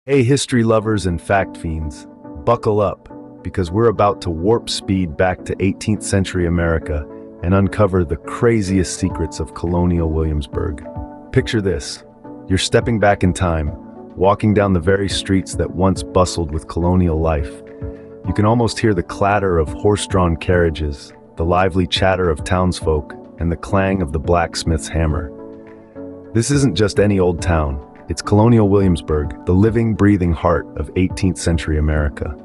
Hey, history lovers and fact fiends, buckle up, because we're about to warp speed back to 18th century America and uncover the craziest secrets of Colonial Williamsburg. Picture this: you're stepping back in time, walking down the very streets that once bustled with colonial life. You can almost hear the clatter of horse-drawn carriages, the lively chatter of townsfolk, and the clang of the blacksmith's hammer. This isn't just any old town. It's Colonial Williamsburg, the living, breathing heart of 18th century America.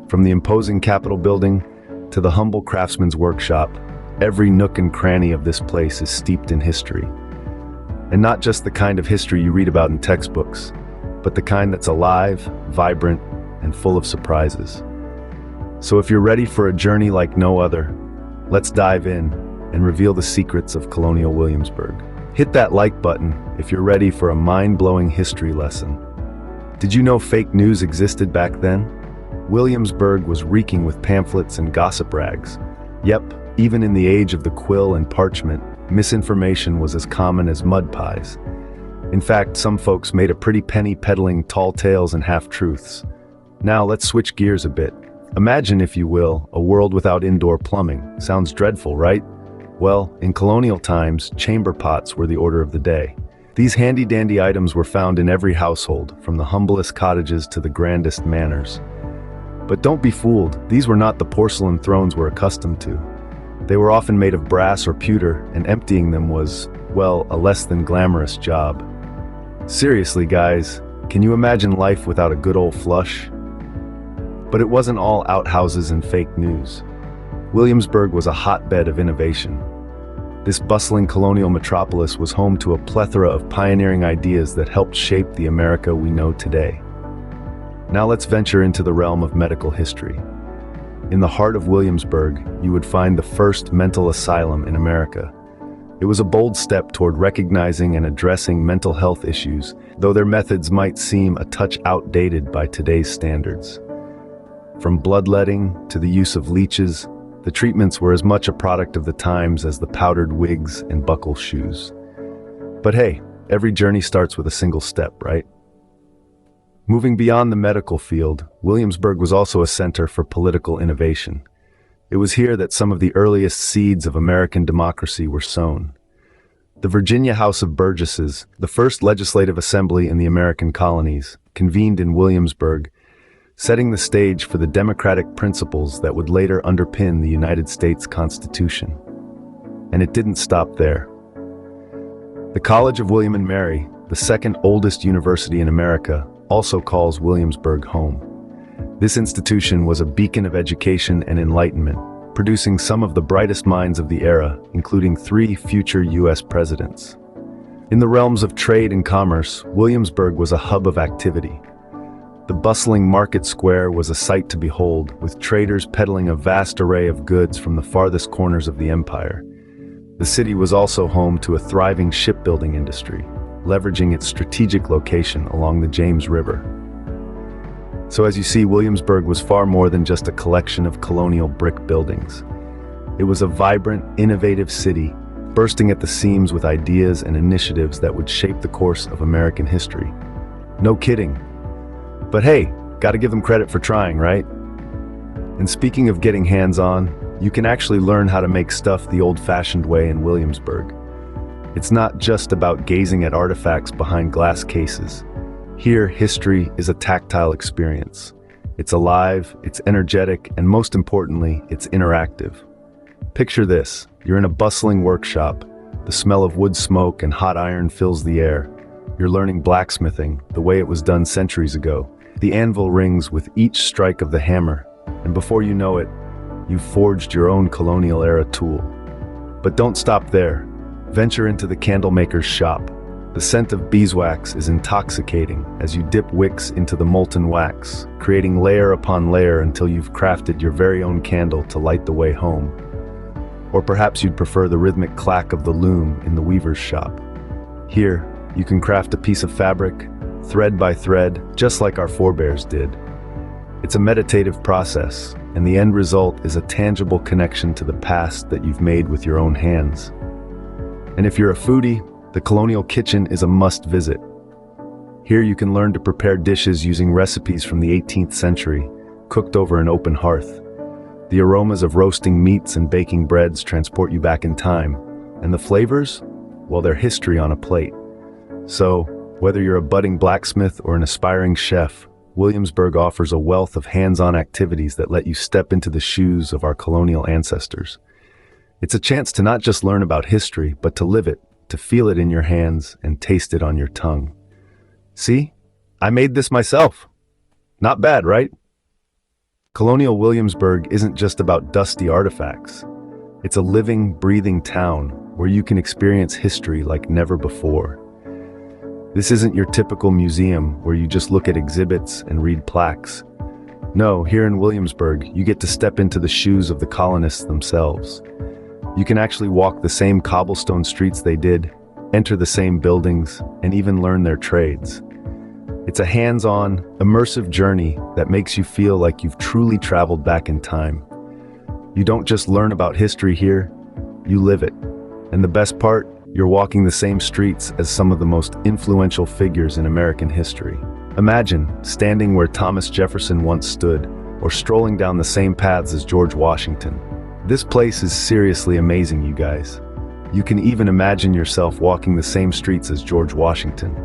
From the imposing Capitol building to the humble craftsman's workshop, every nook and cranny of this place is steeped in history. And not just the kind of history you read about in textbooks, but the kind that's alive, vibrant, and full of surprises. So if you're ready for a journey like no other, let's dive in and reveal the secrets of Colonial Williamsburg. Hit that like button if you're ready for a mind-blowing history lesson. Did you know fake news existed back then? Williamsburg was reeking with pamphlets and gossip rags. Yep, even in the age of the quill and parchment, misinformation was as common as mud pies. In fact, some folks made a pretty penny peddling tall tales and half-truths. Now let's switch gears a bit. Imagine, if you will, a world without indoor plumbing. Sounds dreadful, right? Well, in colonial times, chamber pots were the order of the day. These handy-dandy items were found in every household, from the humblest cottages to the grandest manors. But don't be fooled, these were not the porcelain thrones we're accustomed to. They were often made of brass or pewter, and emptying them was, well, a less than glamorous job. Seriously, guys, can you imagine life without a good old flush? But it wasn't all outhouses and fake news. Williamsburg was a hotbed of innovation. This bustling colonial metropolis was home to a plethora of pioneering ideas that helped shape the America we know today. Now let's venture into the realm of medical history. In the heart of Williamsburg, you would find the first mental asylum in America. It was a bold step toward recognizing and addressing mental health issues, though their methods might seem a touch outdated by today's standards. From bloodletting to the use of leeches, the treatments were as much a product of the times as the powdered wigs and buckle shoes. But hey, every journey starts with a single step, right? Moving beyond the medical field, Williamsburg was also a center for political innovation. It was here that some of the earliest seeds of American democracy were sown. The Virginia House of Burgesses, the first legislative assembly in the American colonies, convened in Williamsburg, setting the stage for the democratic principles that would later underpin the United States Constitution. And it didn't stop there. The College of William and Mary, the second oldest university in America, also calls Williamsburg home. This institution was a beacon of education and enlightenment, producing some of the brightest minds of the era, including 3 future U.S. presidents. In the realms of trade and commerce, Williamsburg was a hub of activity. The bustling market square was a sight to behold, with traders peddling a vast array of goods from the farthest corners of the empire. The city was also home to a thriving shipbuilding industry, leveraging its strategic location along the James River. So as you see, Williamsburg was far more than just a collection of colonial brick buildings. It was a vibrant, innovative city, bursting at the seams with ideas and initiatives that would shape the course of American history. No kidding. But hey, gotta give them credit for trying, right? And speaking of getting hands-on, you can actually learn how to make stuff the old-fashioned way in Williamsburg. It's not just about gazing at artifacts behind glass cases. Here, history is a tactile experience. It's alive, it's energetic, and most importantly, it's interactive. Picture this: you're in a bustling workshop. The smell of wood smoke and hot iron fills the air. You're learning blacksmithing, the way it was done centuries ago. The anvil rings with each strike of the hammer, and before you know it, you've forged your own colonial-era tool. But don't stop there. Venture into the candlemaker's shop. The scent of beeswax is intoxicating as you dip wicks into the molten wax, creating layer upon layer until you've crafted your very own candle to light the way home. Or perhaps you'd prefer the rhythmic clack of the loom in the weaver's shop. Here, you can craft a piece of fabric, thread by thread, just like our forebears did. It's a meditative process, and the end result is a tangible connection to the past that you've made with your own hands. And if you're a foodie, the colonial kitchen is a must visit. Here you can learn to prepare dishes using recipes from the 18th century, cooked over an open hearth. The aromas of roasting meats and baking breads transport you back in time, and the flavors? Well, they're history on a plate. So, whether you're a budding blacksmith or an aspiring chef, Williamsburg offers a wealth of hands-on activities that let you step into the shoes of our colonial ancestors. It's a chance to not just learn about history, but to live it, to feel it in your hands and taste it on your tongue. See? I made this myself. Not bad, right? Colonial Williamsburg isn't just about dusty artifacts. It's a living, breathing town where you can experience history like never before. This isn't your typical museum where you just look at exhibits and read plaques. No, here in Williamsburg, you get to step into the shoes of the colonists themselves. You can actually walk the same cobblestone streets they did, enter the same buildings, and even learn their trades. It's a hands-on, immersive journey that makes you feel like you've truly traveled back in time. You don't just learn about history here, you live it. And the best part, you're walking the same streets as some of the most influential figures in American history. Imagine standing where Thomas Jefferson once stood, or strolling down the same paths as George Washington. This place is seriously amazing, you guys. You can even imagine yourself walking the same streets as George Washington.